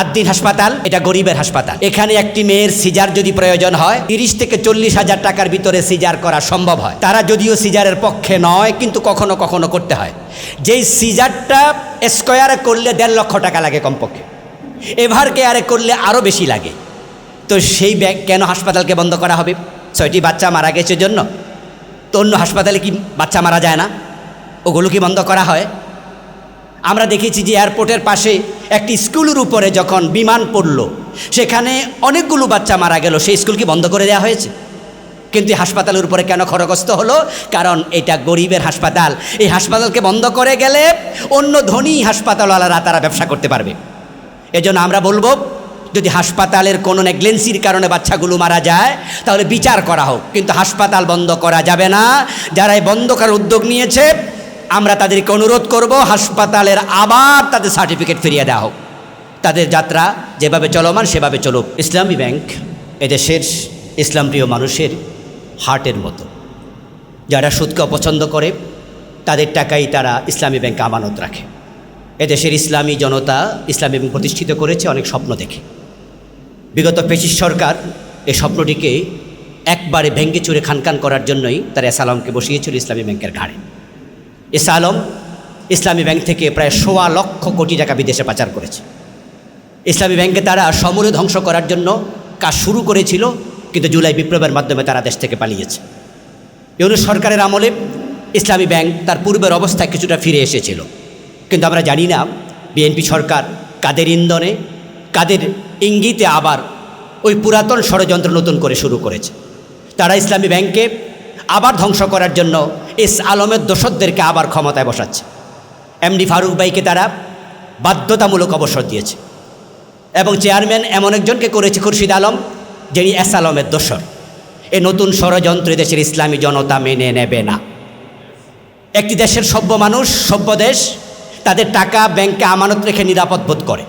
আদ্দিন হাসপাতাল, এটা গরিবের হাসপাতাল। এখানে একটি মেয়ের সিজার যদি প্রয়োজন হয় 30 থেকে 40 হাজার টাকার ভিতরে সিজার করা সম্ভব হয়। তারা যদিও সিজারের পক্ষে নয়, কিন্তু কখনো কখনো করতে হয়। যেই সিজারটা স্কোয়ারে করলে 1.5 লক্ষ টাকা লাগে কমপক্ষে, এভার কেয়ারে করলে আরও বেশি লাগে। তো সেই ব্যাংক কেন হাসপাতালকে বন্ধ করা হবে? 6টি বাচ্চা মারা গেছে জন্য? তো অন্য হাসপাতালে কি বাচ্চা মারা যায় না? ওগুলো কি বন্ধ করা হয়? আমরা দেখেছি যে এয়ারপোর্টের পাশে একটি স্কুলের উপরে যখন বিমান পড়ল, সেখানে অনেকগুলো বাচ্চা মারা গেল, সেই স্কুল কি বন্ধ করে দেওয়া হয়েছে? কিন্তু হাসপাতালের উপরে কেন ক্ষতিগ্রস্ত হলো? কারণ এটা গরিবের হাসপাতাল। এই হাসপাতালকে বন্ধ করে গেলে অন্য ধনী হাসপাতালওয়ালারা তারা ব্যবসা করতে পারবে। এজন্য আমরা বলবো, যদি হাসপাতালের কোনো নেগলেন্সির কারণে বাচ্চাগুলো মারা যায় তাহলে বিচার করা হোক, কিন্তু হাসপাতাল বন্ধ করা যাবে না। যারা এই বন্ধ করার উদ্যোগ নিয়েছে আমরা তাদেরকে অনুরোধ করব, হাসপাতালের আবার তাদের সার্টিফিকেট ফিরিয়ে দেওয়া হোক। তাদের যাত্রা যেভাবে চলমান সেভাবে চলুক। ইসলামী ব্যাংক এদেশের ইসলামপ্রিয় মানুষের হার্টের মতো। যারা সুদকে অপছন্দ করে তাদের টাকাই তারা ইসলামী ব্যাংকে আমানত রাখে। এদেশের ইসলামী জনতা ইসলামী ব্যাংক প্রতিষ্ঠিত করেছে অনেক স্বপ্ন দেখে। বিগত ফ্যাসিস্ট সরকার এই স্বপ্নটিকে একবারে ভেঙ্গে চুরে খানখান করার জন্যই তারা এস আলমকে বসিয়েছিল ইসলামী ব্যাংকের ঘাড়ে। এস আলম ইসলামী ব্যাংক থেকে প্রায় 1.25 লক্ষ কোটি টাকা বিদেশে পাচার করেছে। ইসলামী ব্যাংকে তারা সমূলে ধ্বংস করার জন্য কাজ শুরু করেছিল, কিন্তু জুলাই বিপ্লবের মাধ্যমে তারা দেশ থেকে পালিয়েছে। ইউনূস সরকারের আমলে ইসলামী ব্যাংক তার পূর্বের অবস্থায় কিছুটা ফিরে এসেছিল, কিন্তু আমরা জানি না বিএনপি সরকার কাদের ইন্ধনে, কাদের ইঙ্গিতে আবার ওই পুরাতন ষড়যন্ত্র নতুন করে শুরু করেছে। তারা ইসলামী ব্যাংকে আবার ধ্বংস করার জন্য এস আলমের দোসরদেরকে আবার ক্ষমতায় বসাচ্ছে। এমডি ফারুক ভাইকে তারা বাধ্যতামূলক অবসর দিয়েছে এবং চেয়ারম্যান এমন একজনকে করেছে খুরশিদ আলম, যিনি এস আলমের দোসর। এ নতুন ষড়যন্ত্র দেশের ইসলামী জনতা মেনে নেবে না। একটি দেশের সভ্য মানুষ, সভ্য দেশ, তাদের টাকা ব্যাংকে আমানত রেখে নিরাপদ বোধ করে,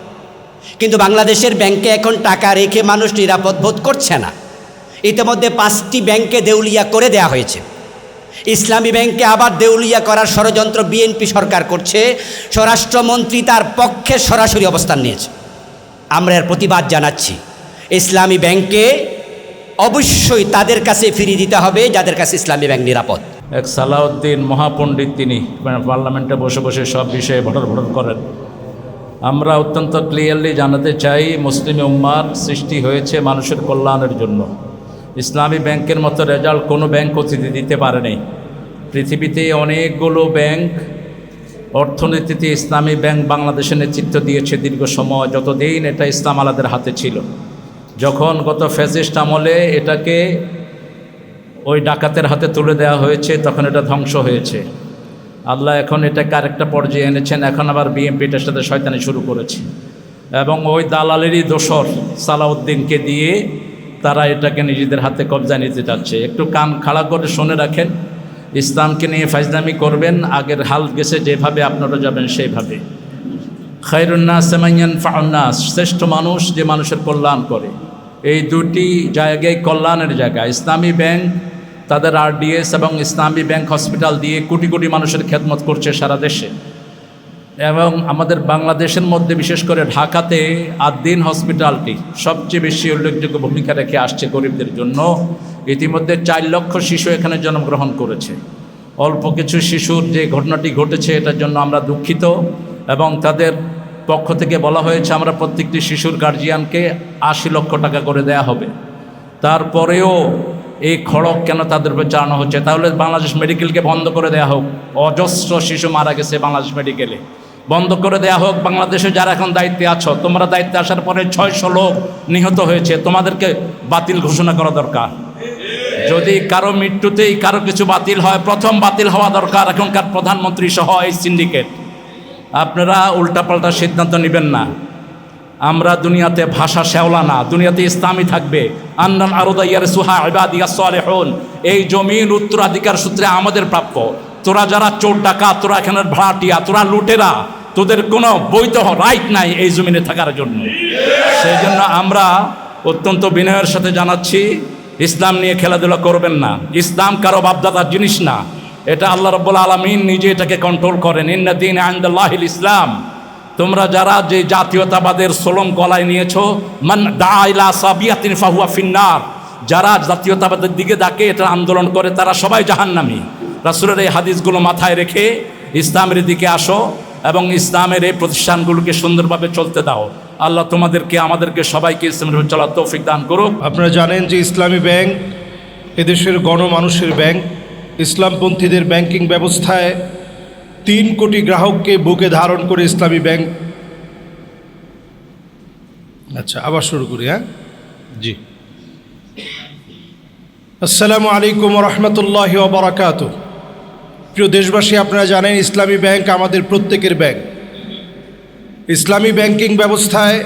কিন্তু বাংলাদেশের ব্যাংকে এখন টাকা রেখে মানুষ নিরাপদ বোধ করছে না। ইতিমধ্যে 5টি ব্যাংকে দেউলিয়া করে দেয়া হয়েছে। ইসলামী ব্যাংকে আবার দেউলিয়া করার ষড়যন্ত্র বিএনপি সরকার করছে। স্বরাষ্ট্রমন্ত্রী তার পক্ষে সরাসরি অবস্থান নিয়েছে। আমরা এর প্রতিবাদ জানাচ্ছি। ইসলামী ব্যাংকে অবশ্যই তাদের কাছে ফিরিয়ে দিতে হবে যাদের কাছে ইসলামী ব্যাংক নিরাপদ। এক সালাউদ্দিন মহাপণ্ডিত, তিনি পার্লামেন্টে বসে বসে সব বিষয়ে ভটর ভটর করেন। আমরা অত্যন্ত ক্লিয়ারলি জানাতে চাই, মুসলিম উম্মার সৃষ্টি হয়েছে মানুষের কল্যাণের জন্য। ইসলামী ব্যাংকের মতো রেজাল্ট কোনো ব্যাংক অতিথি দিতে পারে নাই। পৃথিবীতে অনেকগুলো ব্যাংক অর্থনীতিতে ইসলামী ব্যাংক বাংলাদেশের নেতৃত্ব দিয়েছে দীর্ঘ সময়, যতদিন এটা ইসলাম আলাদের হাতে ছিল। যখন গত ফ্যাসিস্ট আমলে এটাকে ওই ডাকাতের হাতে তুলে দেওয়া হয়েছে, তখন এটা ধ্বংস হয়েছে। আল্লাহ এখন এটাকে আরেকটা পর্যায়ে এনেছেন। এখন আবার বিএনপি এটার সাথে শয়তানি শুরু করেছে এবং ওই দালালেরই দোসর সালাউদ্দিনকে দিয়ে তারা এটাকে নিজেদের হাতে কবজা নিতে যাচ্ছে। একটু কান খাড়া করে শুনে রাখেন, ইসলামকে নিয়ে ফাজলামি করবেন, আগের হাল গেছে যেভাবে আপনারা যাবেন সেইভাবে। খায়রুন্নাস মান ইয়ানফাউন্নাস, শ্রেষ্ঠ মানুষ যে মানুষের কল্যাণ করে। এই দুটি জায়গায় কল্যাণের জায়গা। ইসলামী ব্যাংক তাদের আরডিএস এবং ইসলামী ব্যাংক হসপিটাল দিয়ে কোটি কোটি মানুষের খেদমত করছে সারা দেশে। এবং আমাদের বাংলাদেশের মধ্যে বিশেষ করে ঢাকাতে আদ্দিন হসপিটালটি সবচেয়ে বেশি উল্লেখযোগ্য ভূমিকা রেখে আসছে গরিবদের জন্য। ইতিমধ্যে 4 লক্ষ শিশু এখানে জন্মগ্রহণ করেছে। অল্প কিছু শিশুর যে ঘটনাটি ঘটেছে এটার জন্য আমরা দুঃখিত এবং তাদের পক্ষ থেকে বলা হয়েছে আমরা প্রত্যেকটি শিশুর গার্জিয়ানকে 80 লক্ষ টাকা করে দেয়া হবে। তারপরেও এই খড়ক কেন তাদের উপর চালানো হচ্ছে? তাহলে বাংলাদেশ মেডিকেলকে বন্ধ করে দেওয়া হোক। অজস্র শিশু মারা গেছে বাংলাদেশ মেডিকেলে, বন্ধ করে দেওয়া হোক। বাংলাদেশে যারা এখন দায়িত্বে আছো, তোমরা দায়িত্বে আসার পরে 600 লোক নিহত হয়েছে, তোমাদেরকে বাতিল ঘোষণা করা দরকার। যদি কারো মৃত্যুতেই কারো কিছু বাতিল হয়, প্রথম বাতিল হওয়া দরকার এখনকার প্রধানমন্ত্রী সহ এই সিন্ডিকেট। আপনারা উল্টাপাল্টা সিদ্ধান্ত নেবেন না। আমরা দুনিয়াতে ভাষা শেওলা না, দুনিয়াতে ইসলামই থাকবে। আন্নাল আরদা ইয়ারসুহা ইবাদিয়াস সালিহুন, এই জমিন উত্তরাধিকার সূত্রে আমাদের প্রাপ্য। তোরা যারা চোর ডাকাত, তোরা এখানের ভাড়াটিয়া, তোরা লুটেরা, তোদের কোনো বৈধ রাইট নাই এই জমিনে থাকার জন্য। সেই জন্য আমরা অত্যন্ত বিনয়ের সাথে জানাচ্ছি, ইসলাম নিয়ে খেলাধুলা করবেন না। ইসলাম কারো বাপদাদার জিনিস না, এটা আল্লাহ রাব্বুল আলামিন নিজে এটাকে কন্ট্রোল করেন। ইন্না দীন ইনদাল্লাহিল ইসলাম, তোমরা যারা যে জাতীয়তাবাদের সোলং গলায় নিয়েছো, মান দা ইলা সাবিয়াতিন ফাহুয়া ফিন্নার, যারা জাতীয়তাবাদের দিকে ডাকে, এটা আন্দোলন করে, তারা সবাই জাহান্নামী। রাসূলের এই হাদিসগুলো মাথায় রেখে ইসলামের দিকে আসো এবং ইসলামের এই প্রতিষ্ঠানগুলোকে সুন্দরভাবে চলতে দাও। আল্লাহ তোমাদেরকে, আমাদেরকে সবাইকে ইসলামের চলার তৌফিক দান করুক। আপনারা জানেন যে ইসলামী ব্যাংক এদেশের গণমানুষের ব্যাংক। ইসলামপন্থীদের ব্যাংকিং ব্যবস্থায় 3 কোটি গ্রাহককে বুকে ধারণ করে ইসলামী ব্যাংক। আচ্ছা, আবার শুরু করি। হ্যাঁ জি, আসসালামু আলাইকুম রহমতুল্লাহি ওয়া বারাকাতুহু। প্রিয় দেশবাসী, আপনারা জানেন ইসলামী ব্যাংক আমাদের প্রত্যেকের ব্যাংক। ইসলামী ব্যাংকিং ব্যবস্থায়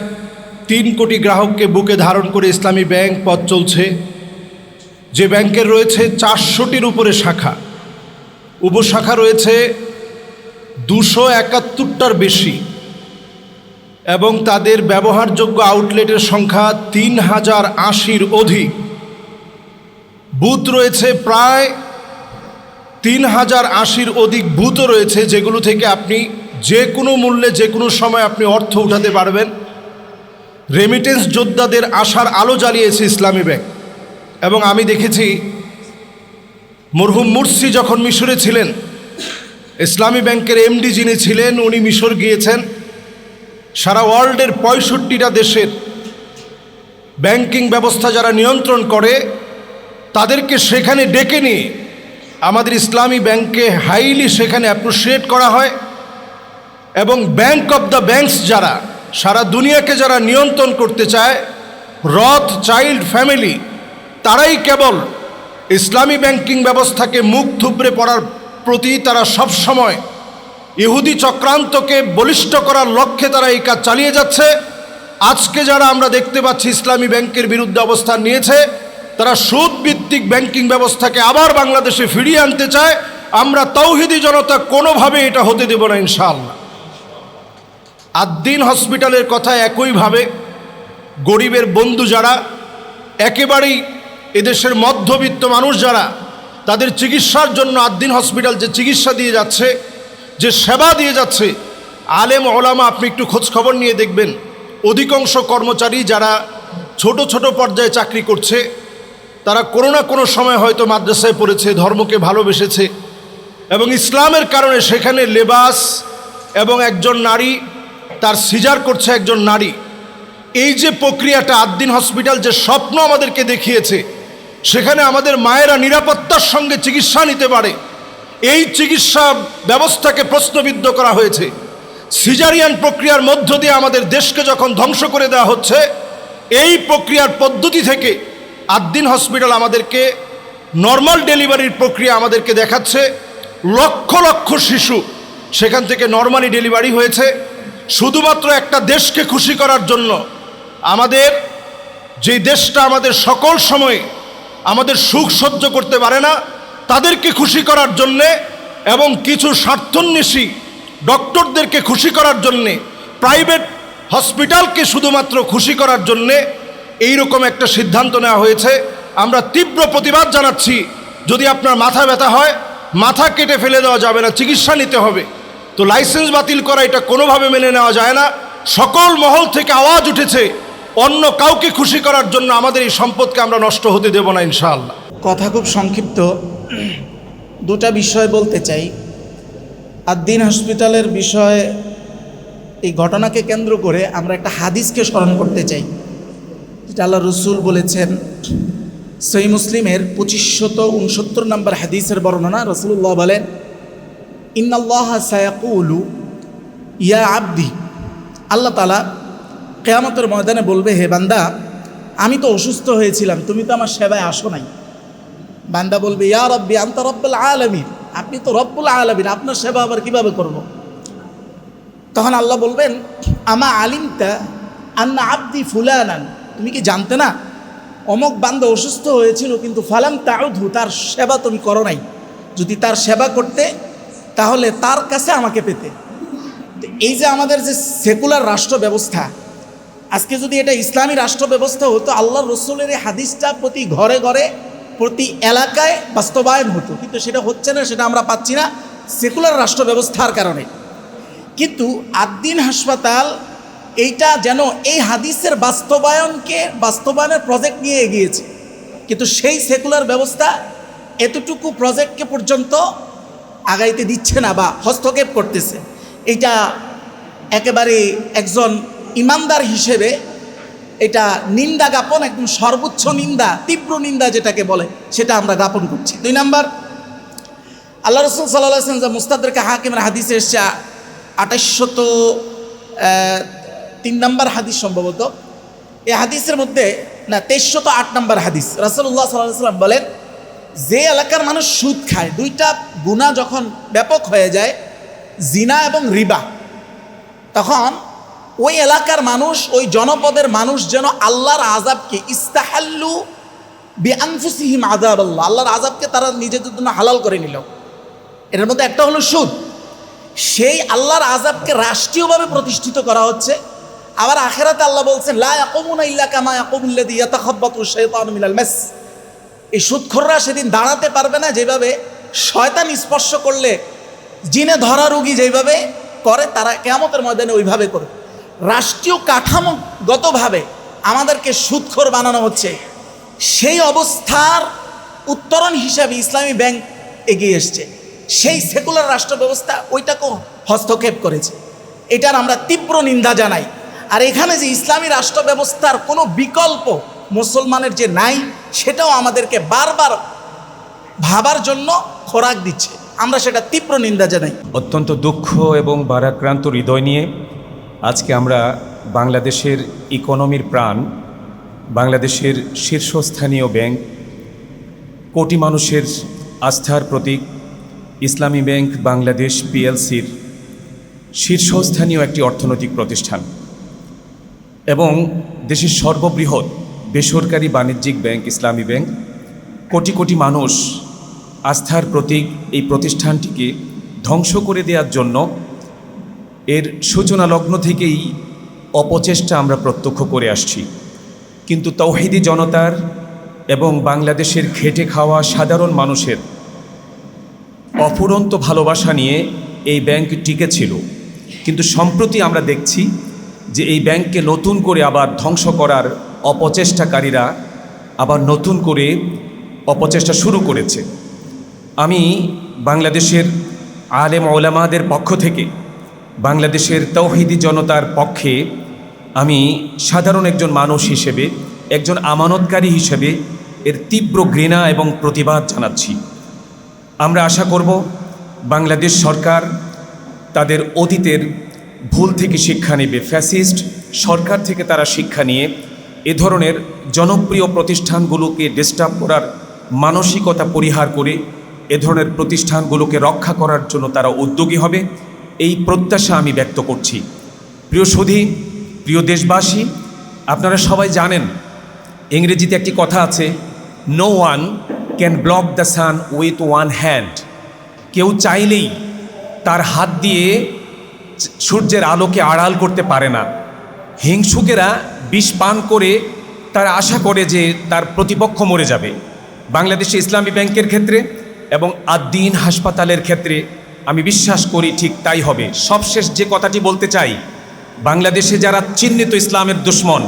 3 কোটি গ্রাহককে বুকে ধারণ করে ইসলামী ব্যাংক পথ চলছে। যে ব্যাংকের রয়েছে 400টির উপরে শাখা, উপশাখা রয়েছে 271টার বেশি, এবং তাদের ব্যবহারযোগ্য আউটলেটের সংখ্যা 3080-র অধিক। বুথ রয়েছে প্রায় 3080-র অধিক বুথও রয়েছে, যেগুলো থেকে আপনি যে কোনো মূল্যে যে কোনো সময় আপনি অর্থ উঠাতে পারবেন। রেমিটেন্স যোদ্ধাদের আশার আলো জ্বালিয়েছে ইসলামী ব্যাংক। এবং আমি দেখেছি মরহুম মুরসি যখন মিশরে ছিলেন, ইসলামী ব্যাংকের এমডি যিনি ছিলেন, উনি মিশর গিয়েছেন। সারা ওয়ার্ল্ডের 65টা দেশের ব্যাংকিং ব্যবস্থা যারা নিয়ন্ত্রণ করে, তাদেরকে সেখানে ডেকে নিয়ে আমাদের ইসলামী ব্যাংককে হাইলি সেখানে অ্যাপ্রিসিয়েট করা হয়। এবং ব্যাংক অফ দ্য ব্যাংকস যারা সারা দুনিয়াকে যারা নিয়ন্ত্রণ করতে চায়, রথ চাইল্ড ফ্যামিলি, তারাই কেবল ইসলামী ব্যাংকিং ব্যবস্থাকে মুখ থুবড়ে পড়ার প্রতি তারা সবসময় ইহুদি চক্রান্তকে বলিষ্ঠ করার লক্ষ্যে তারা এই কাজ চালিয়ে যাচ্ছে। আজকে যারা আমরা দেখতে পাচ্ছি ইসলামী ব্যাংকের বিরুদ্ধে অবস্থান নিয়েছে, তারা সুদ ভিত্তিক ব্যাংকিং ব্যবস্থাকে আবার বাংলাদেশে ফিরিয়ে আনতে চায়। আমরা তাওহীদি জনতা কোনোভাবে এটা হতে দেব না ইনশাআল্লাহ। আদ্দিন হসপিটালের কথা একইভাবে গরিবের বন্ধু যারা, একেবারেই এদেশের মধ্যবিত্ত মানুষ যারা, তাদের চিকিৎসার জন্য আদ্দিন হসপিটাল যে চিকিৎসা দিয়ে যাচ্ছে, যে সেবা দিয়ে যাচ্ছে, আলেম ওলামা আপনি একটু খোঁজ খবর নিয়ে দেখবেন, অধিকাংশ কর্মচারী যারা ছোট ছোট পর্যায়ে চাকরি করছে, তারা কোনো না কোনো সময় হয়তো মাদ্রাসায় পড়েছে, ধর্মকে ভালোবেসেছে, এবং ইসলামের কারণে সেখানে লেবাস, এবং একজন নারী তার সিজার করছে একজন নারী। এই যে প্রক্রিয়াটা আদ্দিন হসপিটাল যে স্বপ্ন আমাদেরকে দেখিয়েছে, সেখানে আমাদের মায়েরা নিরাপত্তার সঙ্গে চিকিৎসা নিতে পারে, এই চিকিৎসা ব্যবস্থাকে প্রশ্নবিদ্ধ করা হয়েছে। সিজারিয়ান প্রক্রিয়ার মধ্য দিয়ে আমাদের দেশকে যখন ধ্বংস করে দেওয়া হচ্ছে, এই প্রক্রিয়ার পদ্ধতি থেকে আদ্দিন হসপিটাল আমাদেরকে নর্মাল ডেলিভারির প্রক্রিয়া আমাদেরকে দেখাচ্ছে। লক্ষ লক্ষ শিশু সেখান থেকে নর্মালি ডেলিভারি হয়েছে। শুধুমাত্র একটা দেশকে খুশি করার জন্য, আমাদের যেই দেশটা আমাদের সকল সময় আমাদের সুখ সহ্য করতে পারে না, তাদেরকে খুশি করার জন্যে, এবং কিছু স্বার্থন্বেষী ডক্টরদেরকে খুশি করার জন্যে, প্রাইভেট হসপিটালকে শুধুমাত্র খুশি করার জন্যে এইরকম একটা সিদ্ধান্ত নেওয়া হয়েছে। আমরা তীব্র প্রতিবাদ জানাচ্ছি। যদি আপনার মাথা ব্যথা হয়, মাথা কেটে ফেলে দেওয়া যাবে না, চিকিৎসা নিতে হবে। তো লাইসেন্স বাতিল করা এটা কোনোভাবে মেনে নেওয়া যায় না। সকল মহল থেকে আওয়াজ উঠেছে, অন্য কাউকে খুশি করার জন্য আমাদের এই সম্পদকে আমরা নষ্ট হতে দেব না ইনশাআল্লাহ। কথা খুব সংক্ষিপ্ত, দুটা বিষয় বলতে চাই। আদ্দিন হসপিটালের বিষয়ে এই ঘটনাকে কেন্দ্র করে আমরা একটা হাদিসকে স্মরণ করতে চাই, যেটা আল্লাহ রসুল বলেছেন। সহিহ মুসলিমের 2569 নম্বর হাদিসের বর্ণনা। রসুল্লাহ বলেন, ইন্নাল্লাহ সায়াকুলু ইয়া আব্দি, আল্লাহ তাআলা কিয়ামতের ময়দানে বলবে, হে বান্দা, আমি তো অসুস্থ হয়েছিলাম, তুমি তো আমার সেবায় আসো নাই। বান্দা বলবে, ইয়া রব্বি আনতা রব্বুল আলামিন, আপনি তো রব্বুল আলামিন, আপনার সেবা আবার কিভাবে করব? তখন আল্লাহ বলবেন, আমা আলিমতা আন্না আব্দি ফুলানান, তুমি কি জানতে না অমুক বান্দা অসুস্থ হয়েছিল, কিন্তু ফালাম তাউদহু, তার সেবা তুমি করো নাই। যদি তার সেবা করতে, তাহলে তার কাছে আমাকে পেতে। এই যে আমাদের যে সেকুলার রাষ্ট্র ব্যবস্থা, আজকে যদি এটা ইসলামী রাষ্ট্র ব্যবস্থা হতো, আল্লাহর রসুলের এই হাদিসটা প্রতি ঘরে ঘরে প্রতি এলাকায় বাস্তবায়ন হতো, কিন্তু সেটা হচ্ছে না, সেটা আমরা পাচ্ছি না সেকুলার রাষ্ট্র ব্যবস্থার কারণে। কিন্তু আদ্দিন হাসপাতাল এইটা যেন এই হাদিসের বাস্তবায়নের প্রজেক্ট নিয়ে এগিয়েছে, কিন্তু সেই সেকুলার ব্যবস্থা এতটুকু প্রজেক্টকে পর্যন্ত আগাইতে দিচ্ছে না বা হস্তক্ষেপ করতেছে। এটা একেবারে একজন ইমানদার হিসেবে এটা নিন্দা জ্ঞাপন, একদম সর্বোচ্চ নিন্দা, তীব্র নিন্দা যেটাকে বলে সেটা আমরা জ্ঞাপন করছি। 2 নম্বর, আল্লাহ রসুল সাল্লাল্লাহু আলাইহি ওয়াসাল্লাম মুস্তাদরাকে হাকিমের হাদিসে এসছে 2803 নম্বর হাদিস সম্ভবত, এই হাদিসের মধ্যে না 2308 নম্বর হাদিস, রাসূলুল্লাহ সাল্লাল্লাহু আলাইহি ওয়াসাল্লাম বলেন যে এলাকার মানুষ সুদ খায়, দুইটা গুনাহ যখন ব্যাপক হয়ে যায়, জিনা এবং রিবা, তখন ওই এলাকার মানুষ, ওই জনপদের মানুষ যেন আল্লাহর আযাবকে ইস্তাহাল্লু বিআনফুসিহিম আযাবাল্লাহ, আল্লাহর আযাবকে তারা নিজেদের জন্য হালাল করে নিল। এর মধ্যে একটা হলো সুদ, সেই আল্লাহর আযাবকে রাষ্ট্রীয়ভাবে প্রতিষ্ঠিত করা হচ্ছে। আবার আখিরাতে আল্লাহ বলছেন লা ইয়াকুমুনা ইল্লা কামা ইয়াকুমুল্লাযী ইয়াতাখাব্বাতু শাইতানু মিনাল মাস, এই সুদখোররা সেদিন দাঁড়াতে পারবে না যেভাবে শয়তান স্পর্শ করলে জিনে ধরা রোগী যেভাবে করে, তারা কিয়ামতের ময়দানে ওইভাবে করবে। রাষ্ট্রীয় কাঠামোগতভাবে আমাদেরকে সুদখোর বানানো হচ্ছে। সেই অবস্থার উত্তরণ হিসাবে ইসলামী ব্যাংক এগিয়ে এসছে, সেই সেকুলার রাষ্ট্র ব্যবস্থা ওইটাকেও হস্তক্ষেপ করেছে। এটার আমরা তীব্র নিন্দা জানাই। আর এখানে যে ইসলামী রাষ্ট্র ব্যবস্থার কোনো বিকল্প মুসলমানের যে নাই, সেটাও আমাদেরকে বারবার ভাবার জন্য খোরাক দিচ্ছে, আমরা সেটা তীব্র নিন্দা জানাই। অত্যন্ত দুঃখ এবং ভারাক্রান্ত হৃদয় নিয়ে আজকে আমরা বাংলাদেশের ইকোনমির প্রাণ, বাংলাদেশের শীর্ষস্থানীয় ব্যাংক, কোটি মানুষের আস্থার প্রতীক ইসলামী ব্যাংক বাংলাদেশ পিএলসির শীর্ষস্থানীয় একটি অর্থনৈতিক প্রতিষ্ঠান এবং দেশের সর্ববৃহৎ বেসরকারি বাণিজ্যিক ব্যাংক ইসলামী ব্যাংক, কোটি কোটি মানুষ আস্থার প্রতীক এই প্রতিষ্ঠানটিকে ধ্বংস করে দেওয়ার জন্য এর সূচনা লগ্ন থেকেই অপচেষ্টা আমরা প্রত্যক্ষ করে আসছি। কিন্তু তাওহীদি জনতার এবং বাংলাদেশের খেটে খাওয়া সাধারণ মানুষের অফুরন্ত ভালোবাসা নিয়ে এই ব্যাংক টিকেছিল। কিন্তু সম্প্রতি আমরা দেখছি যে এই ব্যাংককে নতুন করে আবার ধ্বংস করার অপচেষ্টাকারীরা আবার নতুন করে অপচেষ্টা শুরু করেছে। আমি বাংলাদেশের আলেম ওলামাদের পক্ষ থেকে, বাংলাদেশের তাওহীদি জনতার পক্ষে আমি সাধারণ একজন মানুষ হিসেবে, একজন আমানতকারী হিসেবে এর তীব্র ঘৃণা এবং প্রতিবাদ জানাচ্ছি। আমরা আশা করব বাংলাদেশ সরকার তাদের অতীতের ভুল থেকে শিক্ষা নেবে, ফ্যাসিস্ট সরকার থেকে তারা শিক্ষা নিয়ে এ ধরনের জনপ্রিয় প্রতিষ্ঠানগুলোকে ডিস্টার্ব করার মানসিকতা পরিহার করে এ ধরনের প্রতিষ্ঠানগুলোকে রক্ষা করার জন্য তারা উদ্যোগী হবে, এই প্রত্যাশা আমি ব্যক্ত করছি। প্রিয় সুধী, প্রিয় দেশবাসী, আপনারা সবাই জানেন ইংরেজিতে একটি কথা আছে, no one can block the sun with one hand, কেউ চাইলেই তার হাত দিয়ে সূর্যের আলোকে আড়াল করতে পারে না। হিংসুকেরা বিষ পান করে তারা আশা করে যে তার প্রতিপক্ষ মরে যাবে। বাংলাদেশে ইসলামী ব্যাংকের ক্ষেত্রে এবং আদ্দিন হাসপাতালের ক্ষেত্রে আমি বিশ্বাস করি ঠিক তাই হবে। সবশেষ যে কথাটি বলতে চাই, বাংলাদেশে যারা চিহ্নিত ইসলামের দুশ্মন,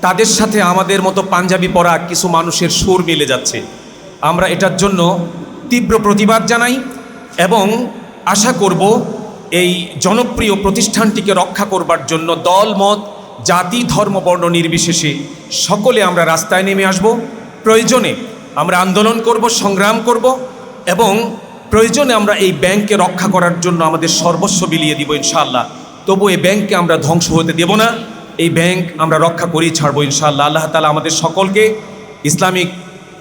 তাদের সাথে আমাদের মতো পাঞ্জাবি পরা কিছু মানুষের সুর মিলে যাচ্ছে। আমরা এটার জন্য তীব্র প্রতিবাদ জানাই এবং আশা করব এই জনপ্রিয় প্রতিষ্ঠানটিকে রক্ষা করবার জন্য দল মত জাতি ধর্ম বর্ণ নির্বিশেষে সকলে আমরা রাস্তায় নেমে আসব। প্রয়োজনে আমরা আন্দোলন করব, সংগ্রাম করব এবং প্রয়োজনে আমরা এই ব্যাংককে রক্ষা করার জন্য আমাদের সর্বস্ব বিলিয়ে দিব ইনশাআল্লাহ। তবু এই ব্যাংককে আমরা ধ্বংস হতে দেব না, এই ব্যাংক আমরা রক্ষা করেই ছাড়বো ইনশাআল্লাহ। আল্লাহ তাআলা আমাদের সকলকে ইসলামিক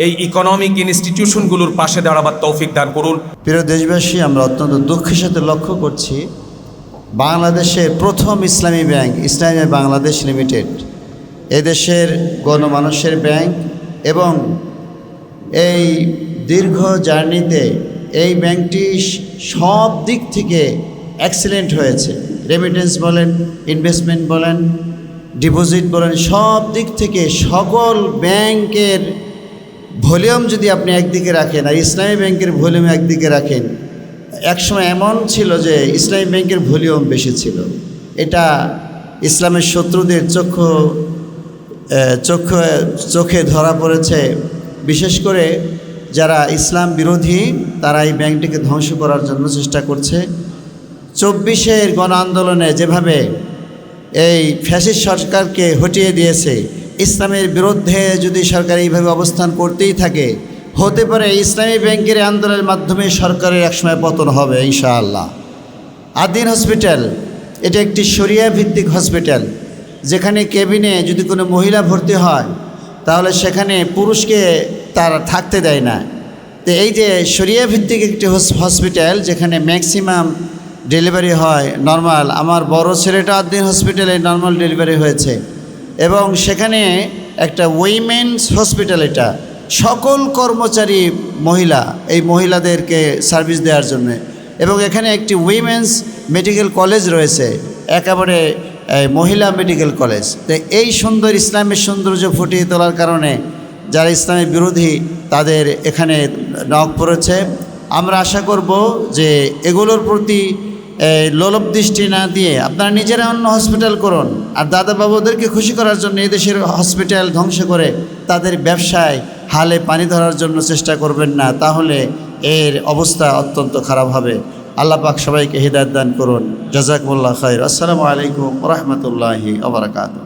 এই ইকোনমিক ইনস্টিটিউশনগুলোর পাশে দাঁড়াবার তৌফিক দান করুন। প্রিয় দেশবাসী, আমরা অত্যন্ত দুঃখের সাথে লক্ষ্য করছি বাংলাদেশের প্রথম ইসলামী ব্যাংক ইসলামী বাংলাদেশ লিমিটেড, এদেশের গণমানুষের ব্যাংক এবং এই দীর্ঘ জার্নিতে এই ব্যাংকটি সব দিক থেকে এক্সেলেন্ট হয়েছে। রেমিটেন্স বলেন, ইনভেস্টমেন্ট বলেন, ডিপোজিট বলেন, সব দিক থেকে সকল ব্যাংকের ভলিউম যদি আপনি একদিকে রাখেন আর ইসলামী ব্যাংকের ভলিউম একদিকে রাখেন, একসময় এমন ছিল যে ইসলামী ব্যাংকের ভলিউম বেশি ছিল। এটা ইসলামের শত্রুদের চোখে ধরা পড়েছে। বিশেষ করে যারা ইসলাম বিরোধী তারা এই ব্যাংকটিকে ধ্বংস করার জন্য চেষ্টা করছে। 24-এর গণ আন্দোলনে যেভাবে এই ফ্যাসিস্ট সরকারকে হটিয়ে দিয়েছে, ইসলামের বিরুদ্ধে যদি সরকার এইভাবে অবস্থান করতেই থাকে, হতে পারে ইসলামী ব্যাংকের আন্দোলনের মাধ্যমে সরকারের একসময় পতন হবে ইনশাআল্লাহ। আদিন হসপিটাল এটা একটি শরিয়া ভিত্তিক হসপিটাল, যেখানে কেবিনে যদি কোনো মহিলা ভর্তি হয় তাহলে সেখানে পুরুষকে তারা থাকতে দেয় না। তো এই যে শরিয়া ভিত্তিক একটি হসপিটাল যেখানে ম্যাক্সিমাম ডেলিভারি হয় নর্মাল, আমার বড় ছেলেটা আদিন হসপিটালে নর্মাল ডেলিভারি হয়েছে, এবং সেখানে একটা উইমেন্স হসপিটাল, এটা সকল কর্মচারী মহিলা, এই মহিলাদেরকে সার্ভিস দেওয়ার জন্য, এবং এখানে একটি উইমেন্স মেডিকেল কলেজ রয়েছে, একেবারে মহিলা মেডিকেল কলেজ। তো এই সুন্দর ইসলামের সৌন্দর্য ফুটিয়ে তোলার কারণে যারা ইসলামের বিরোধী তাদের এখানে নখ পড়েছে। আমরা আশা করব যে এগুলোর প্রতি লোলভ দৃষ্টি না দিয়ে আপনারা নিজেরা অন্য হসপিটাল করুন, আর দাদা বাবুদেরকে খুশি করার জন্য এদেশের হসপিটাল ধ্বংস করে তাদের ব্যবসায় হালে পানি ধরার জন্য চেষ্টা করবেন না, তাহলে এর অবস্থা অত্যন্ত খারাপ হবে। আল্লাহ পাক সবাইকে হিদায়াত দান করুন। জাযাকুমুল্লাহ খায়র। আসসালামু আলাইকুম ওয়া রাহমাতুল্লাহি ওয়া বারাকাতুহু।